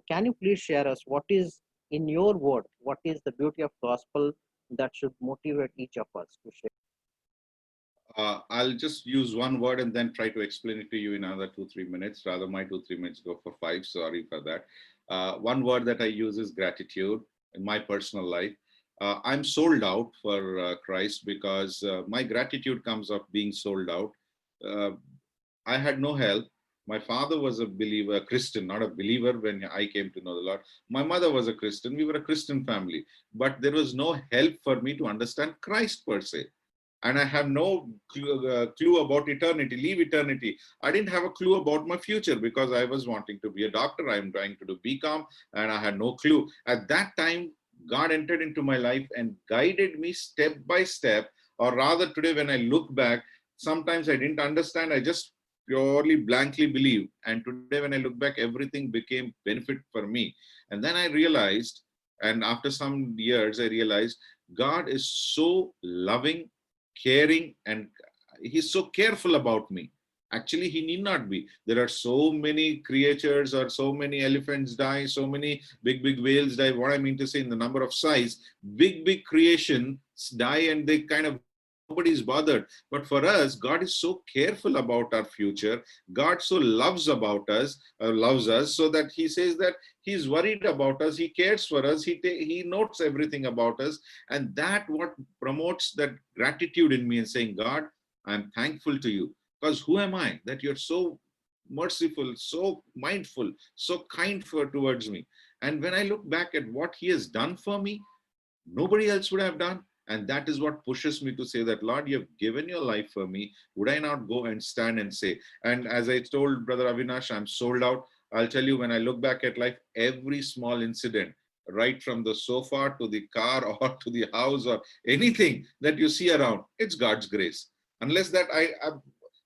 can you please share us what is, in your word, what is the beauty of gospel that should motivate each of us to share? I'll just use one word and then try to explain it to you in another 2-3 minutes. Rather, my 2-3 minutes go for 5. Sorry for that. One word that I use is gratitude in my personal life. I'm sold out for Christ because my gratitude comes of being sold out. Uh, I had no help. My father was a believer, a Christian, not a believer when I came to know the Lord. My mother was a Christian. We were a Christian family, but there was no help for me to understand Christ per se. And I have no clue about eternity, leave eternity. I didn't have a clue about my future because I was wanting to be a doctor. I'm trying to do BCom, and I had no clue. At that time, God entered into my life and guided me step by step, or rather today when I look back, sometimes I didn't understand. I just purely blankly believed. And today when I look back, everything became benefit for me. And then I realized, and after some years, I realized God is so loving, caring, and he's so careful about me. Actually, he need not be. There are so many creatures, or so many elephants die, so many big whales die. What I mean to say, in the number of size, big creations die, and they kind of nobody's bothered. But for us, God is so careful about our future. God so loves us, so that he says that he's worried about us, he cares for us, he notes everything about us. And that what promotes that gratitude in me, and saying, God, I'm thankful to you, because who am I that you're so merciful, so mindful, so kind towards me. And when I look back at what he has done for me, nobody else would have done. And that is what pushes me to say that, Lord, you have given your life for me. Would I not go and stand and say? And as I told Brother Avinash, I'm sold out. I'll tell you, when I look back at life, every small incident, right from the sofa to the car or to the house or anything that you see around, it's God's grace. Unless that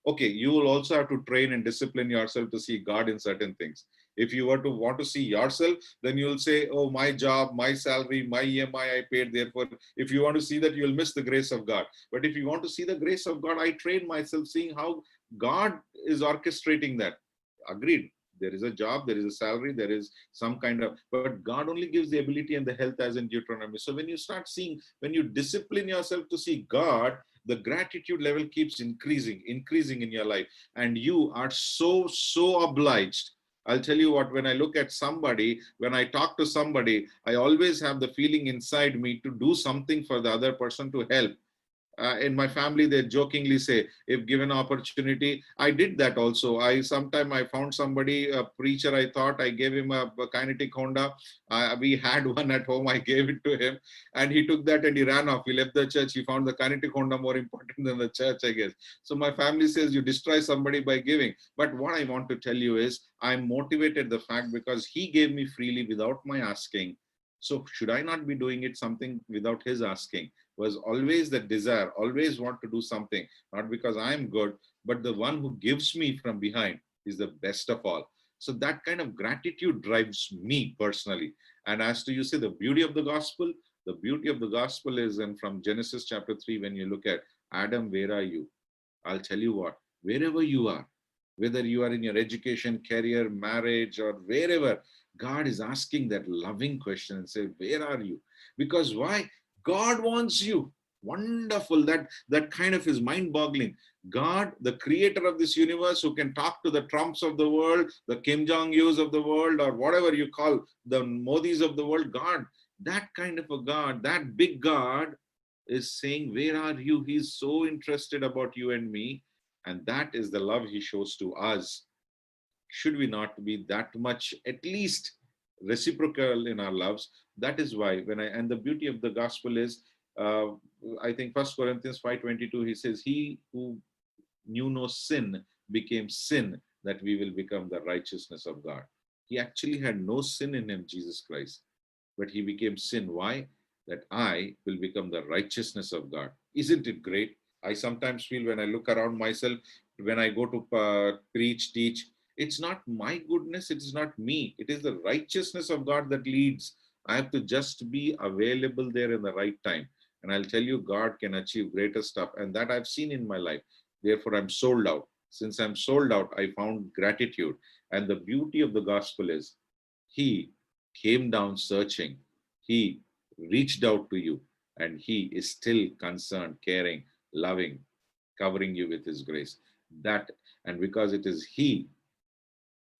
okay, you will also have to train and discipline yourself to see God in certain things. If you were to want to see yourself, then you'll say, oh, my job, my salary, my EMI I paid. Therefore, if you want to see that, you'll miss the grace of God. But if you want to see the grace of God, I train myself seeing how God is orchestrating that. Agreed. There is a job, there is a salary, there is some kind of, but God only gives the ability and the health, as in Deuteronomy. So when you start seeing, when you discipline yourself to see God, the gratitude level keeps increasing in your life. And you are so obliged. I'll tell you what, when I look at somebody, when I talk to somebody, I always have the feeling inside me to do something for the other person, to help. In my family, they jokingly say, if given opportunity, I did that also. Sometime I found somebody, a preacher, I thought, I gave him a kinetic Honda. We had one at home, I gave it to him, and he took that and he ran off. He left the church. He found the kinetic Honda more important than the church, I guess. So my family says, you destroy somebody by giving. But what I want to tell you is, I'm motivated the fact because he gave me freely without my asking. So should I not be doing it something without his asking? Was always the desire, always want to do something, not because I'm good, but the one who gives me from behind is the best of all. So that kind of gratitude drives me personally. And as to you say, the beauty of the beauty of the gospel is, and from Genesis chapter 3, when you look at Adam, where are you? I'll tell you what, wherever you are, whether you are in your education, career, marriage, or wherever, God is asking that loving question and say, where are you? Because why? God wants you. Wonderful. That kind of is mind-boggling. God, the creator of this universe, who can talk to the Trumps of the world, the Kim Jong-uns of the world, or whatever you call the Modis of the world, God, that kind of a God, that big God is saying, where are you? He's so interested about you and me. And that is the love he shows to us. Should we not be that much, at least reciprocal in our loves? That is why and the beauty of the gospel is, uh, I think 1 Corinthians 5:22, he says, he who knew no sin became sin, that we will become the righteousness of God. He actually had no sin in him, Jesus Christ, but he became sin. Why? That I will become the righteousness of God. Isn't it great? I sometimes feel, when I look around myself, when I go to preach, teach, it's not my goodness, it is not me, it is the righteousness of God that leads. I have to just be available there in the right time. And I'll tell you, God can achieve greater stuff. And that I've seen in my life. Therefore, I'm sold out. Since I'm sold out, I found gratitude. And the beauty of the gospel is, He came down searching. He reached out to you, and He is still concerned, caring, loving, covering you with His grace. That, and because it is He,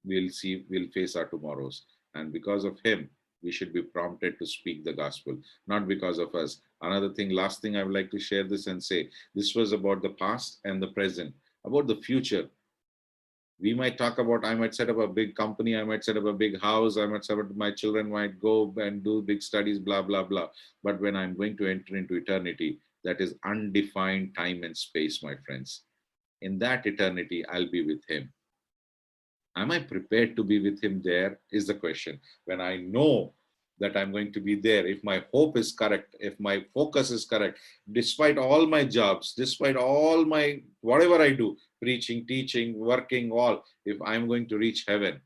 we'll face our tomorrows. And because of Him, we should be prompted to speak the gospel, not because of us. Another thing, last thing I would like to share this and say, this was about the past and the present. About the future, we might talk about, I might set up a big company, I might set up a big house, I might set up, my children might go and do big studies, blah, blah, blah. But when I'm going to enter into eternity, that is undefined time and space, my friends. In that eternity, I'll be with Him. Am I prepared to be with Him there is the question. When I know that I'm going to be there, if my hope is correct, if my focus is correct, despite all my jobs, despite all my whatever I do, preaching, teaching, working, all, if I'm going to reach heaven,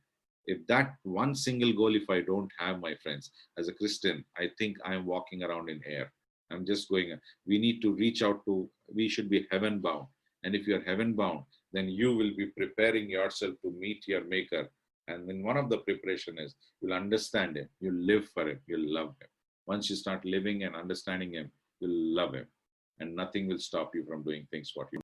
if that one single goal, if I don't have, my friends, as a Christian, I think I'm walking around in air. I'm just going, we need to reach out to, we should be heaven bound. And if you're heaven bound, then you will be preparing yourself to meet your maker. And then one of the preparation is you'll understand Him, you'll live for Him, you'll love Him. Once you start living and understanding Him, you'll love Him. And nothing will stop you from doing things what you